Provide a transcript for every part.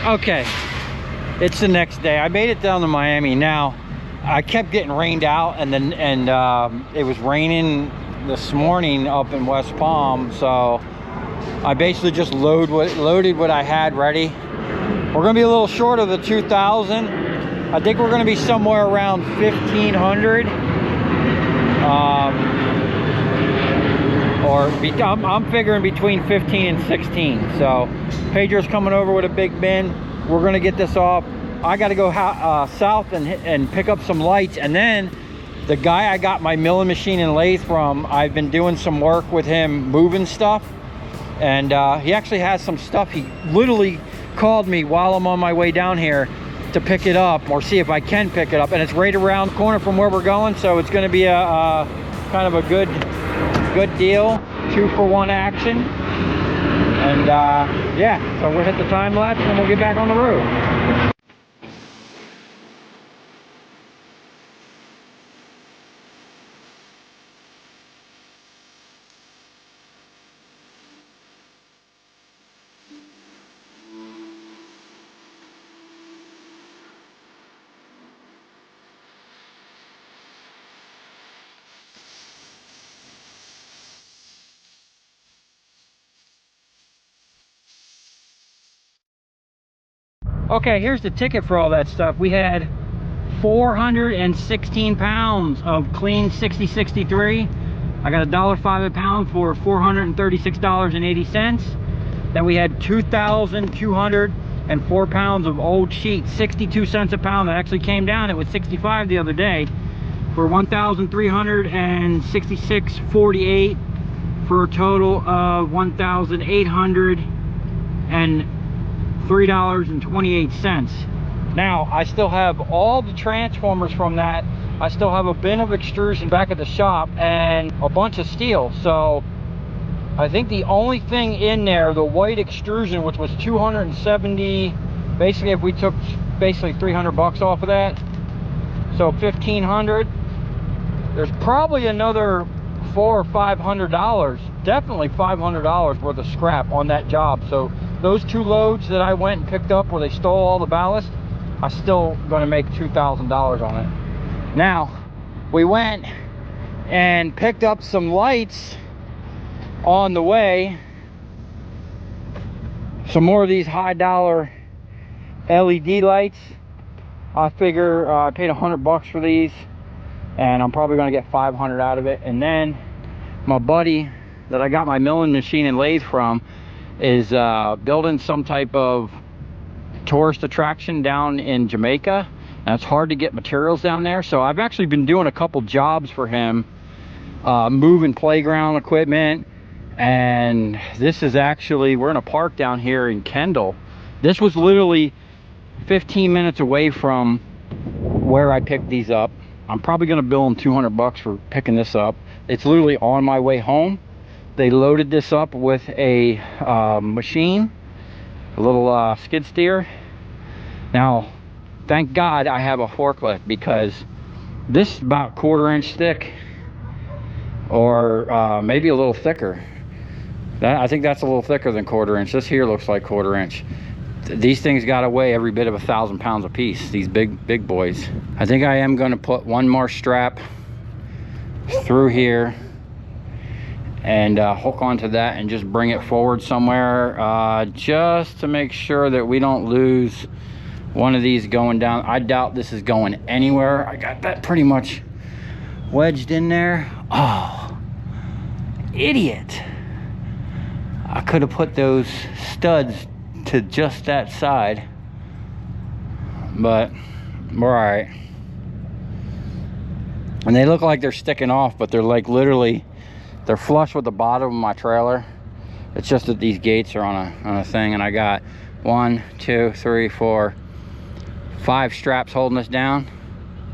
Okay, it's the next day. I made it down to Miami. Now, I kept getting rained out, and it was raining this morning up in West Palm, so I basically just loaded what I had ready. We're gonna be a little short of the 2,000. I think we're gonna be somewhere around 1,500. I'm figuring between 15 and 16. So Pedro's coming over with a big bin. We're gonna get this off. I gotta go south and pick up some lights, and then the guy I got my milling machine and lathe from, I've been doing some work with him moving stuff, and he actually has some stuff. He literally called me while I'm on my way down here to pick it up, or see if I can pick it up, and it's right around the corner from where we're going, so it's going to be a kind of a good deal, 2-for-1 action. And yeah, so we'll hit the time lapse and we'll get back on the road. Okay, here's the ticket for all that stuff. We had 416 pounds of clean 6063. I got $1.05 a pound for $436.80. Then we had 2,204 pounds of old sheet, 62 cents a pound. That actually came down. It was 65 the other day, for 1,366.48, for a total of $1,803.28. Now, I still have all the transformers from that. I still have a bin of extrusion back at the shop and a bunch of steel. So I think the only thing in there, the white extrusion, which was 270, basically if we took basically 300 bucks off of that, so 1,500, there's probably another $400 or $500, definitely $500 worth of scrap on that job. So those 2 loads that I went and picked up where they stole all the ballast, I'm still going to make $2,000 on it. Now, we went and picked up some lights on the way, some more of these high dollar LED lights. I figure I paid 100 bucks for these, and I'm probably going to get 500 out of it. And then my buddy that I got my milling machine and lathe from is building some type of tourist attraction down in Jamaica, and it's hard to get materials down there. So I've actually been doing a couple jobs for him, moving playground equipment. And this is actually, we're in a park down here in Kendall. This was literally 15 minutes away from where I picked these up. I'm probably going to bill them 200 bucks for picking this up. It's literally on my way home. They loaded this up with a machine, a little skid steer. Now, thank God I have a forklift, because this is about 1/4 inch thick, or maybe a little thicker. I think that's a little thicker than 1/4 inch. This here looks like 1/4 inch. These things got to weigh every bit of 1,000 pounds a piece, these big boys. I think I am going to put one more strap through here and hook onto that and just bring it forward somewhere, just to make sure that we don't lose one of these going down. I doubt this is going anywhere. I got that pretty much wedged in there. Oh, idiot. I could have put those studs to just that side, but we're all right. And they look like they're sticking off, but they're like literally, they're flush with the bottom of my trailer. It's just that these gates are on a thing, and I got 1, 2, 3, 4, 5 straps holding this down.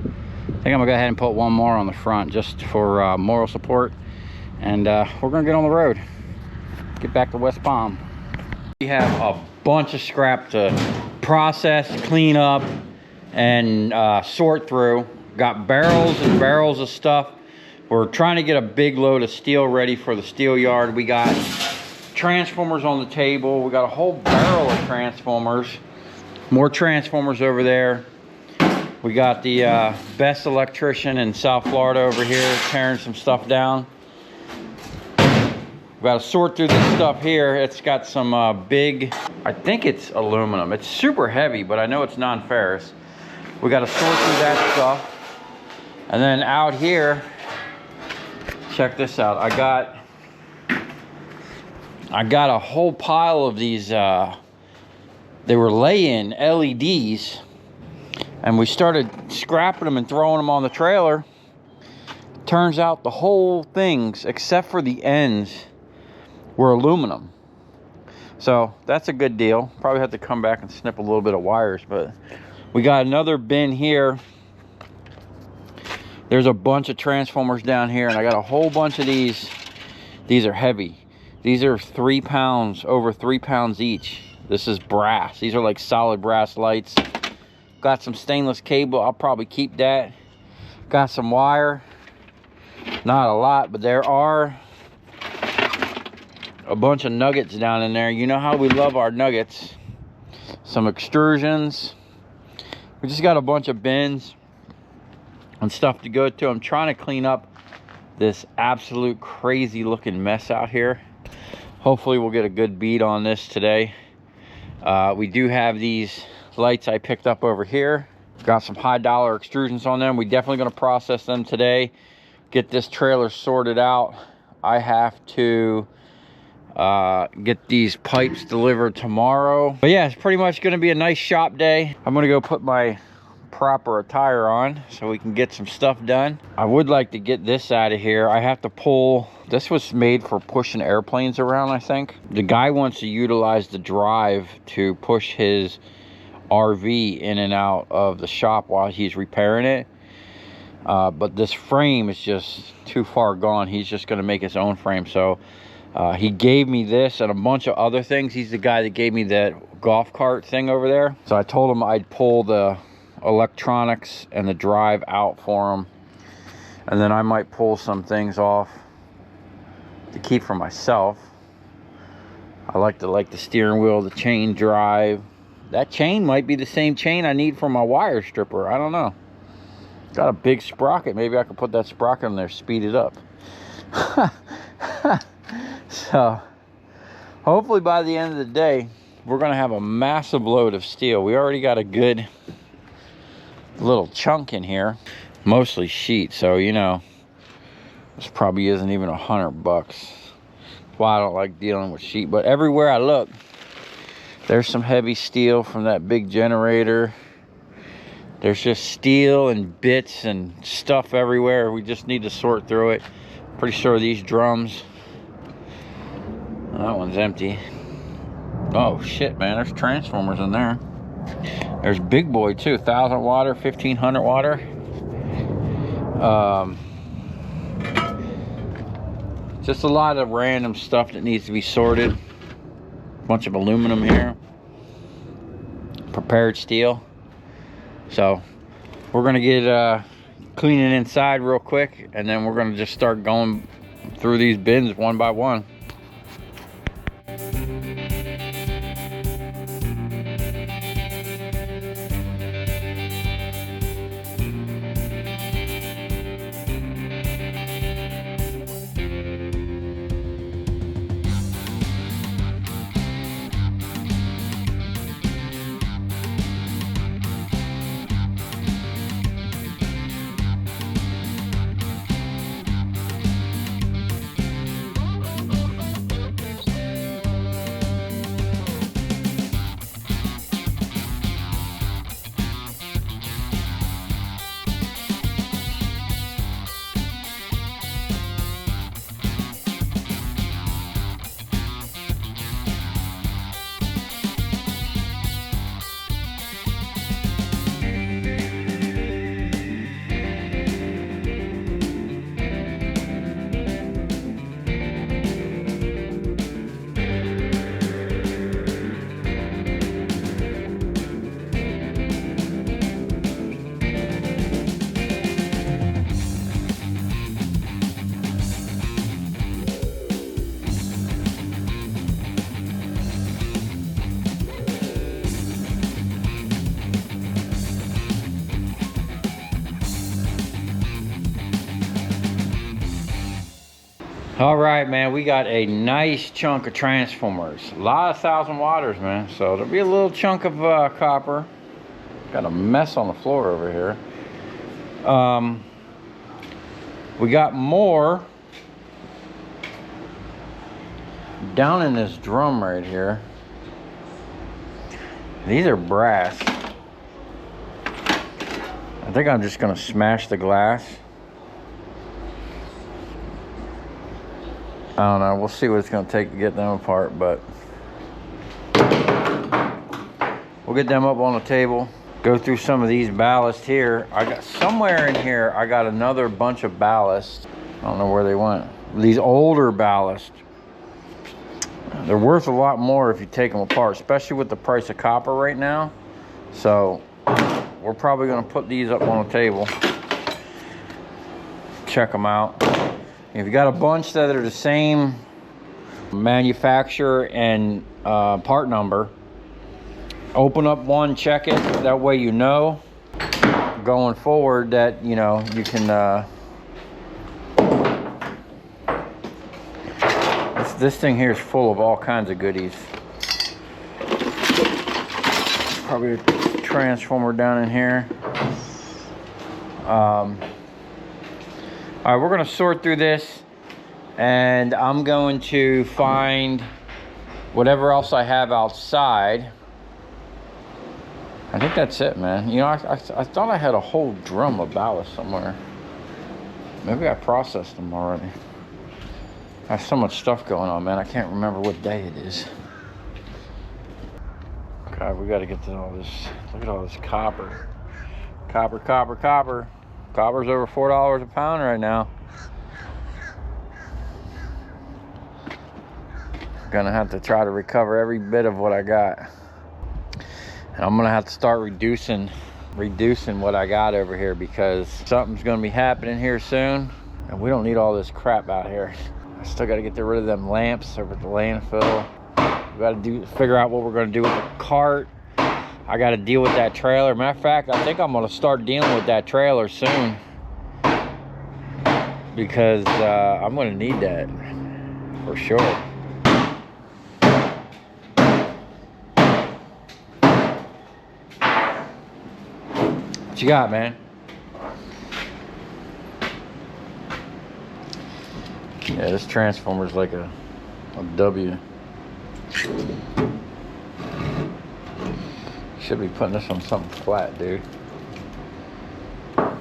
I think I'm gonna go ahead and put one more on the front just for moral support, and we're gonna get on the road, get back to West Palm. We have a bunch of scrap to process, clean up, and sort through. Got barrels and barrels of stuff. We're trying to get a big load of steel ready for the steel yard. We got transformers on the table. We got a whole barrel of transformers. More transformers over there. We got the best electrician in South Florida over here tearing some stuff down. We got to sort through this stuff here. It's got some big, I think it's aluminum. It's super heavy, but I know it's non-ferrous. We got to sort through that stuff. And then out here, check this out. I got a whole pile of these, they were lay-in LEDs, and we started scrapping them and throwing them on the trailer. Turns out the whole things, except for the ends, were aluminum. So that's a good deal. Probably have to come back and snip a little bit of wires, but we got another bin here. There's a bunch of transformers down here, and I got a whole bunch of these. These are heavy. These are 3 pounds, over 3 pounds each. This is brass. These are like solid brass lights. Got some stainless cable. I'll probably keep that. Got some wire. Not a lot, but there are a bunch of nuggets down in there. You know how we love our nuggets. Some extrusions. We just got a bunch of bins and stuff to go to. I'm trying to clean up this absolute crazy looking mess out here. Hopefully we'll get a good beat on this today. We do have these lights I picked up over here. Got some high dollar extrusions on them. We're definitely going to process them today. Get this trailer sorted out. I have to get these pipes delivered tomorrow. But yeah, it's pretty much going to be a nice shop day. I'm going to go put my proper attire on so we can get some stuff done. I would like to get this out of here. I have to pull, this was made for pushing airplanes around, I think. The guy wants to utilize the drive to push his RV in and out of the shop while he's repairing it. But this frame is just too far gone. He's just going to make his own frame. So he gave me this and a bunch of other things. He's the guy that gave me that golf cart thing over there. So I told him I'd pull the electronics and the drive out for him, and then I might pull some things off to keep for myself. I like the steering wheel, the chain drive. That chain might be the same chain I need for my wire stripper. I don't know. Got a big sprocket. Maybe I could put that sprocket in there, speed it up. So hopefully by the end of the day we're gonna have a massive load of steel. We already got a good little chunk in here, mostly sheet, so you know this probably isn't even $100. That's why I don't like dealing with sheet. But everywhere I look, there's some heavy steel from that big generator. There's just steel and bits and stuff everywhere. We just need to sort through it. Pretty sure these drums, that one's empty. Oh shit, man, there's transformers in there. There's big boy too, 1,000 water, 1,500 water. Just a lot of random stuff that needs to be sorted. Bunch of aluminum here. Prepared steel. So we're gonna get cleaning inside real quick, and then we're gonna just start going through these bins one by one. All right, man, we got a nice chunk of transformers. A lot of 1,000 watters, man. So there'll be a little chunk of copper. Got a mess on the floor over here. We got more down in this drum right here. These are brass. I think I'm just gonna smash the glass. I don't know, we'll see what it's gonna take to get them apart, but we'll get them up on the table. Go through some of these ballast here. I got somewhere in here, I got another bunch of ballast. I don't know where they went. These older ballast. They're worth a lot more if you take them apart, especially with the price of copper right now. So we're probably gonna put these up on the table. Check them out. If you got a bunch that are the same manufacturer and part number, open up one, check it. That way you know going forward that, you know, you can this thing here is full of all kinds of goodies. Probably a transformer down in here. All right, we're gonna sort through this, and I'm going to find whatever else I have outside. I think that's it, man. You know, I thought I had a whole drum of ballast somewhere. Maybe I processed them already. I have so much stuff going on, man. I can't remember what day it is. God, we gotta get to all this. Look at all this copper. Copper, copper, copper. Copper's over $4 a pound right now. Gonna have to try to recover every bit of what I got. And I'm gonna have to start reducing what I got over here, because something's gonna be happening here soon. And we don't need all this crap out here. I still gotta get rid of them lamps over at the landfill. We gotta figure out what we're gonna do with the cart. I gotta deal with that trailer. Matter of fact, I think I'm gonna start dealing with that trailer soon, because I'm gonna need that for sure. What you got, man? Yeah, this transformer's like a W. Should be putting this on something flat, dude. Go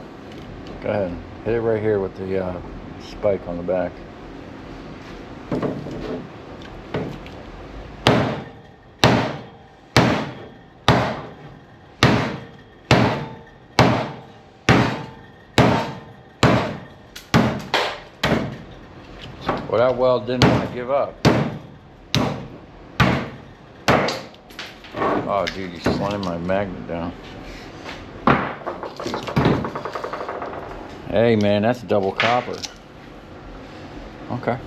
ahead, hit it right here with the spike on the back. Well, that weld didn't want to give up. Oh, dude, you slammed my magnet down. Hey, man, that's double copper. Okay,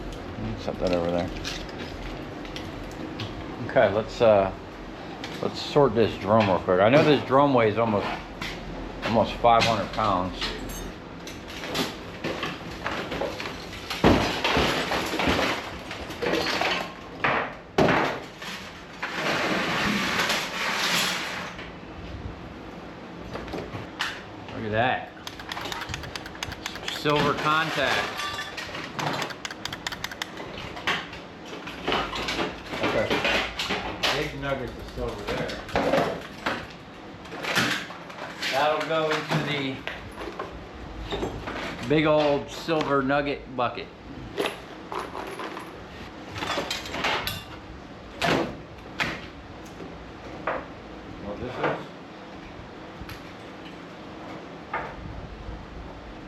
set that over there. Okay, let's sort this drum real quick. I know this drum weighs almost 500 pounds. Look at that. Silver contacts. Okay. Big nuggets of silver there. That'll go into the big old silver nugget bucket. What this is?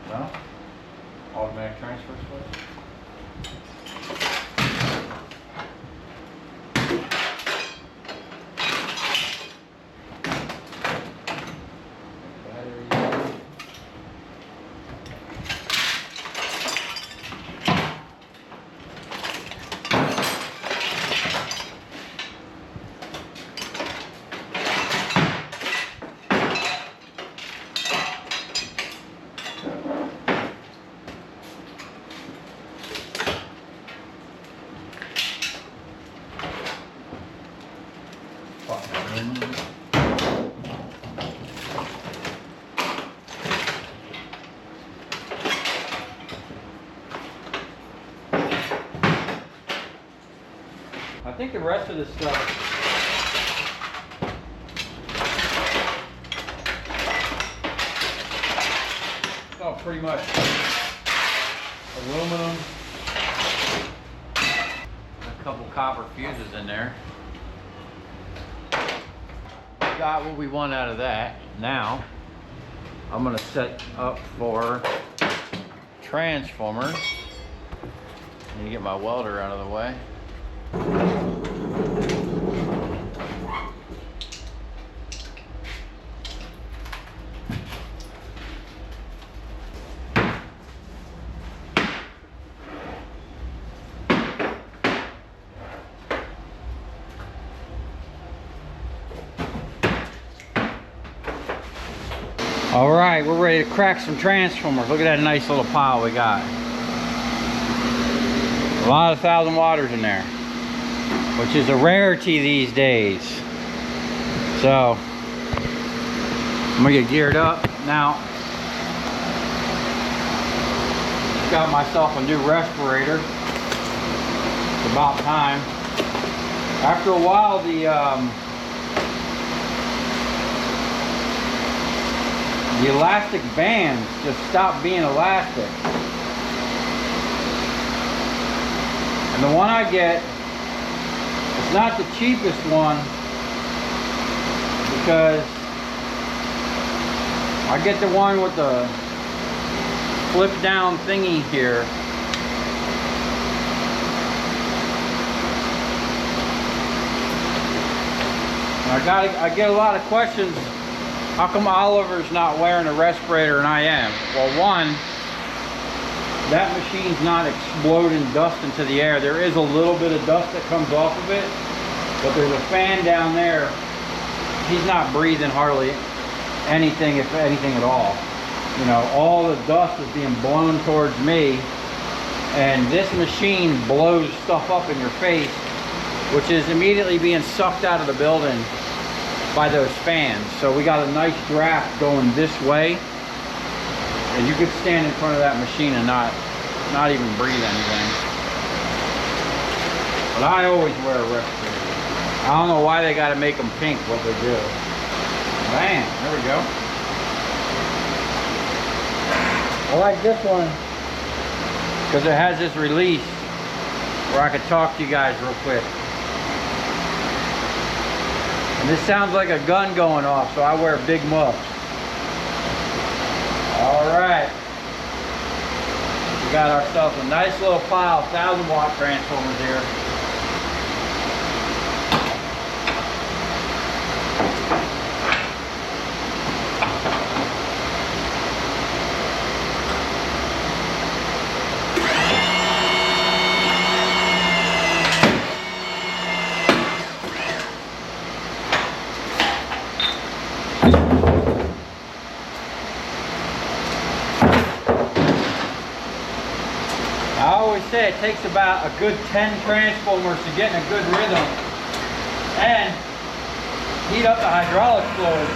No? Automatic transfer switch? I think the rest of this stuff is all pretty much aluminum. A couple copper fuses in there. Got what we want out of that. Now I'm gonna set up for transformers. Need to get my welder out of the way. All right, we're ready to crack some transformers. Look at that nice little pile we got. A lot of 1,000 watters in there, which is a rarity these days. So, I'm gonna get geared up. Now, got myself a new respirator. It's about time. After a while, the elastic bands just stop being elastic. And the one I get, it's not the cheapest one because I get the one with the flip down thingy here. And I get a lot of questions. How come Oliver's not wearing a respirator and I am? Well, one, that machine's not exploding dust into the air. There is a little bit of dust that comes off of it, but there's a fan down there. He's not breathing hardly anything, if anything at all. You know, all the dust is being blown towards me, and this machine blows stuff up in your face, which is immediately being sucked out of the building by those fans. So we got a nice draft going this way, and you could stand in front of that machine and not even breathe anything. But I always wear a respirator. I don't know why they got to make them pink, what they do. Bam, there we go. I like this one because it has this release where I could talk to you guys real quick. And this sounds like a gun going off, so I wear big muffs. All right. We got ourselves a nice little pile of 1,000 watt transformers here. It takes about a good 10 transformers to get in a good rhythm and heat up the hydraulic fluid.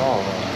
all of them.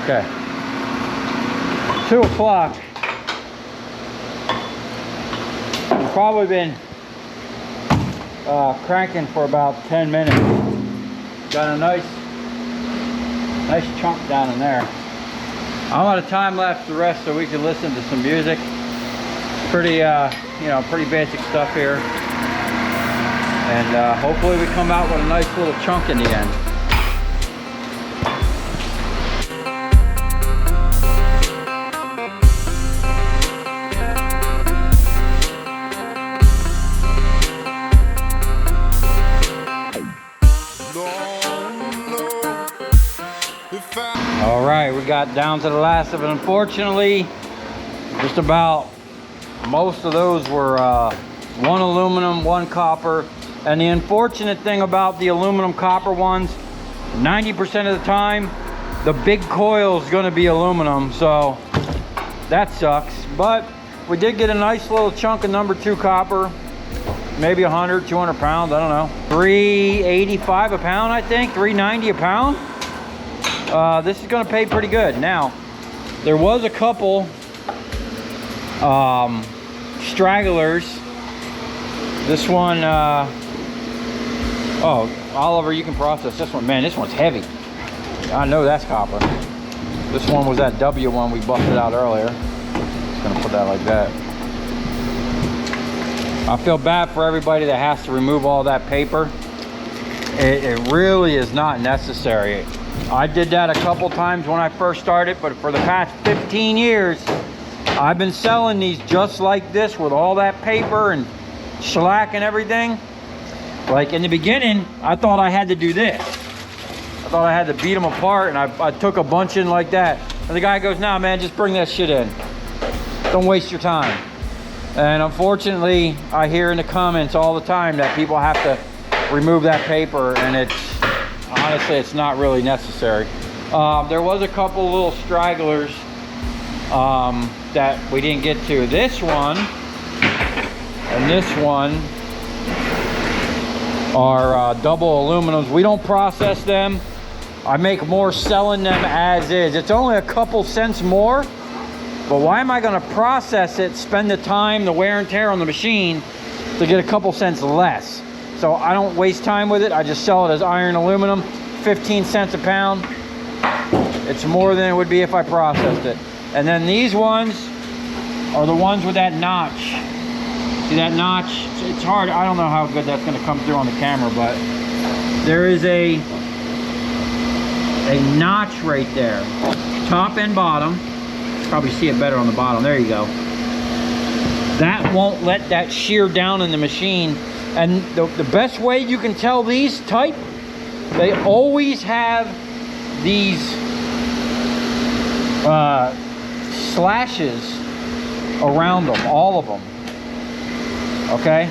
Okay, 2 o'clock. I've probably been cranking for about 10 minutes. Got a nice chunk down in there. I'm out of time left the rest so we can listen to some music. Pretty, you know, pretty basic stuff here. And hopefully we come out with a nice little chunk in the end. All right, we got down to the last of it. Unfortunately, just about most of those were 1 aluminum, 1 copper. And the unfortunate thing about the aluminum copper ones, 90% of the time, the big coil is going to be aluminum, so that sucks. But we did get a nice little chunk of number 2 copper, maybe 100, 200 pounds, I don't know. $3.85 a pound, I think, $3.90 a pound. This is going to pay pretty good. Now, there was a couple stragglers. This one, oh, Oliver, you can process this one. Man, this one's heavy. I know that's copper. This one was that W one we busted out earlier. Just gonna put that like that. I feel bad for everybody that has to remove all that paper. It really is not necessary. I did that a couple times when I first started, but for the past 15 years, I've been selling these just like this with all that paper and shellac and everything. Like in the beginning, I thought I had to do this. I thought I had to beat them apart, and I took a bunch in like that. And the guy goes, "Nah, man, just bring that shit in. Don't waste your time." And unfortunately, I hear in the comments all the time that people have to remove that paper, and it's honestly, it's not really necessary. There was a couple little stragglers that we didn't get to. This one and this one are double aluminums. We don't process them. I make more selling them as is. It's only a couple cents more, but why am I going to process it, spend the time, the wear and tear on the machine to get a couple cents less? So I don't waste time with it. I just sell it as iron aluminum, 15 cents a pound. It's more than it would be if I processed it. And then these ones are the ones with that notch. See that notch? It's hard. I don't know how good that's going to come through on the camera, but there is a notch right there, top and bottom. Probably see it better on the bottom. There you go. That won't let that shear down in the machine. And the best way you can tell these type, they always have these slashes around them, all of them. Okay,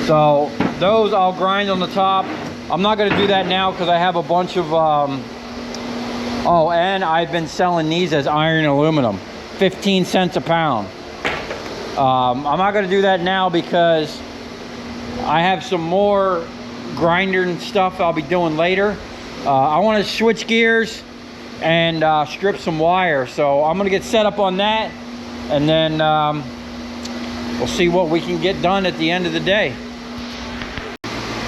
so those I'll grind on the top. I'm not going to do that now because I have a bunch of oh, and I've been selling these as iron aluminum, 15 cents a pound. I'm not going to do that now because I have some more grinder and stuff I'll be doing later. I want to switch gears and strip some wire, so I'm going to get set up on that, and then we'll see what we can get done at the end of the day.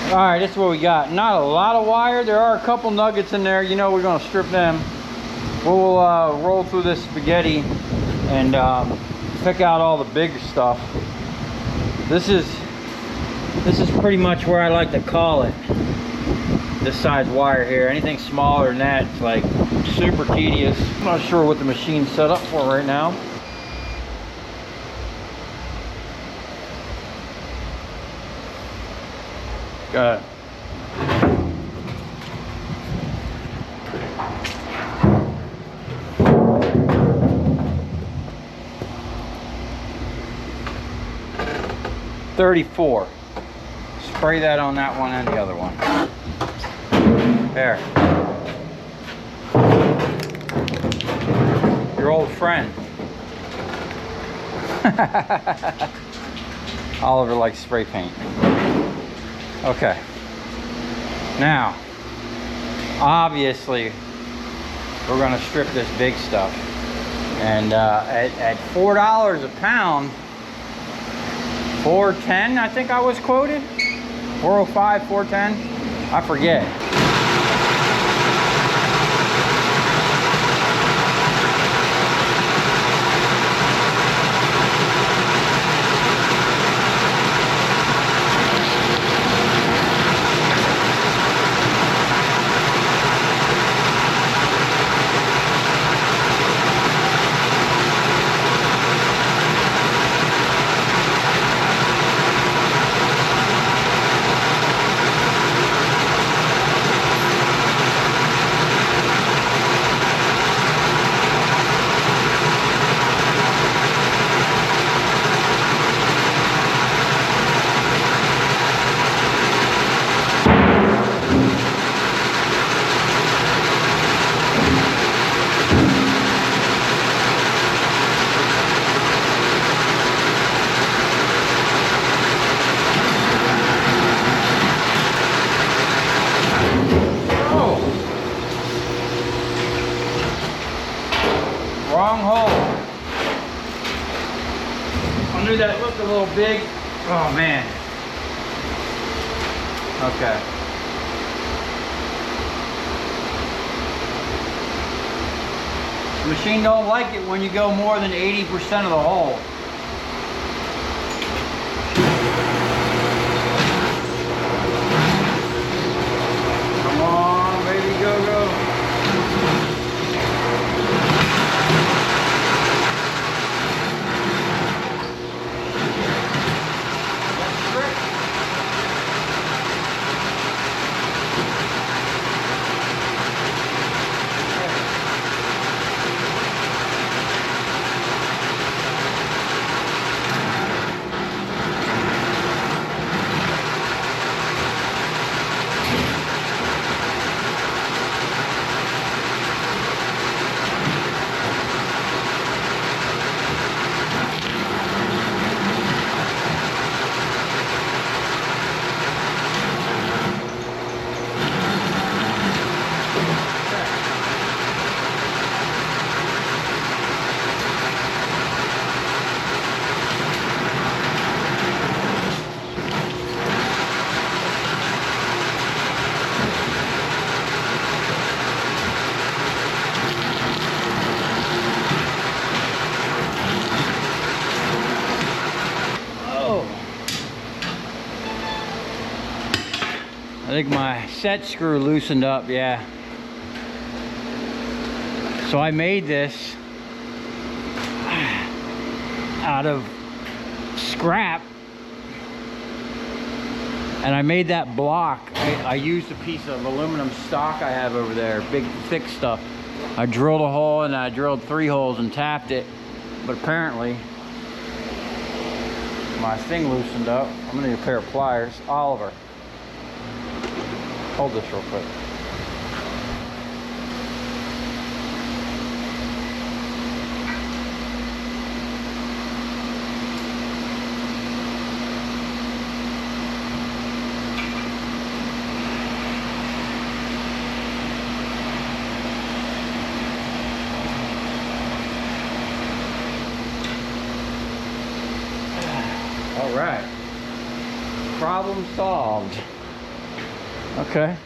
All right, this is what we got. Not a lot of wire. There are a couple nuggets in there. You know, we're going to strip them. We'll roll through this spaghetti and pick out all the bigger stuff. This is pretty much where I like to call it. This size wire here. Anything smaller than that, it's like super tedious. I'm not sure what the machine's set up for right now. Got it. $34. Spray that on that one and the other one. There. Your old friend. Oliver likes spray paint. Okay. Now, obviously, we're going to strip this big stuff. And at $4 a pound, $4.10 I think I was quoted. 405, 410, I forget. Wrong hole. I knew that looked a little big. Oh man. Okay. The machine don't like it when you go more than 80% of the hole. Come on, baby, go, go. think my set screw loosened up, yeah. So I made this out of scrap, and I made that block. I used a piece of aluminum stock I have over there, big thick stuff. I drilled a hole and I drilled 3 holes and tapped it, but apparently my thing loosened up. I'm gonna need a pair of pliers. Oliver, hold this real quick. All right, problem solved. Okay.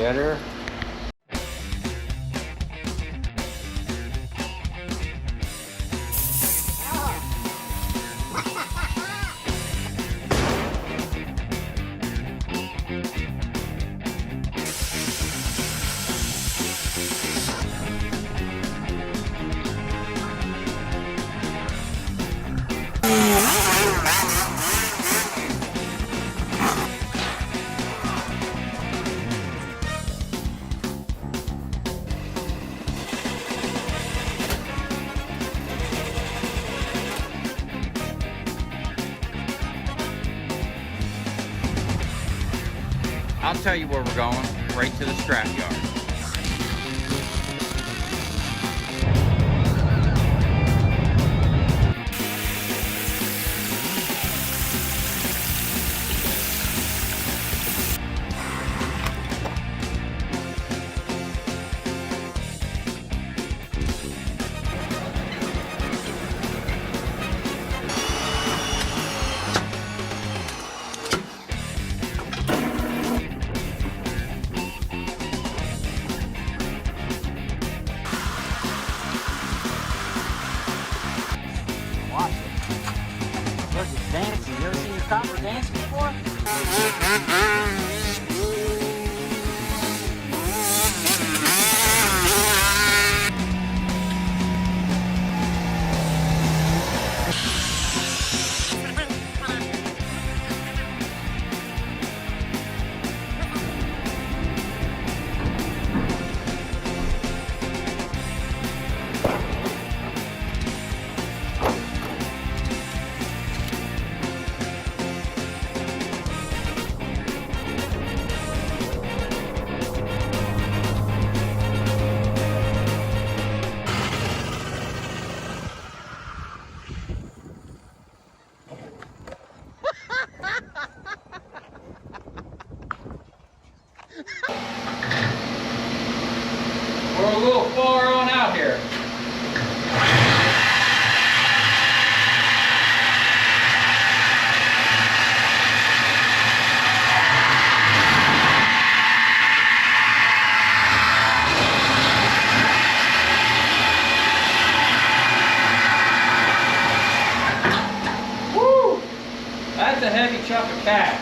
Get her. I'll tell you where we're going, right to the scrap yard. Watch it. Look, it's dancing. You ever seen your copper dance before? We're a little far on out here. Woo! That's a heavy chunk of cat.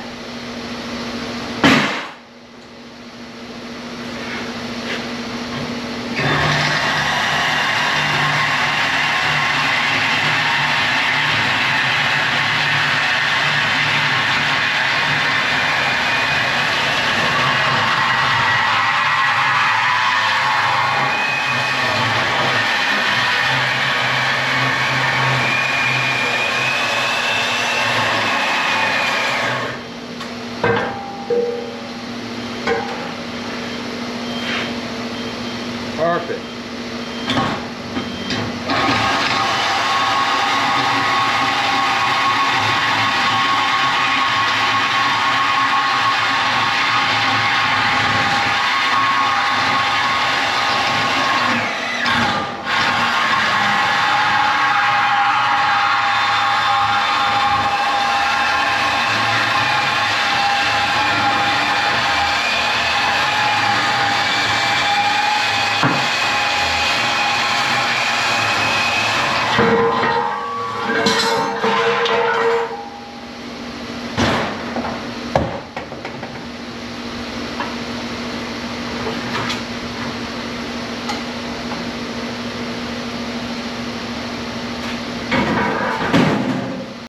Perfect.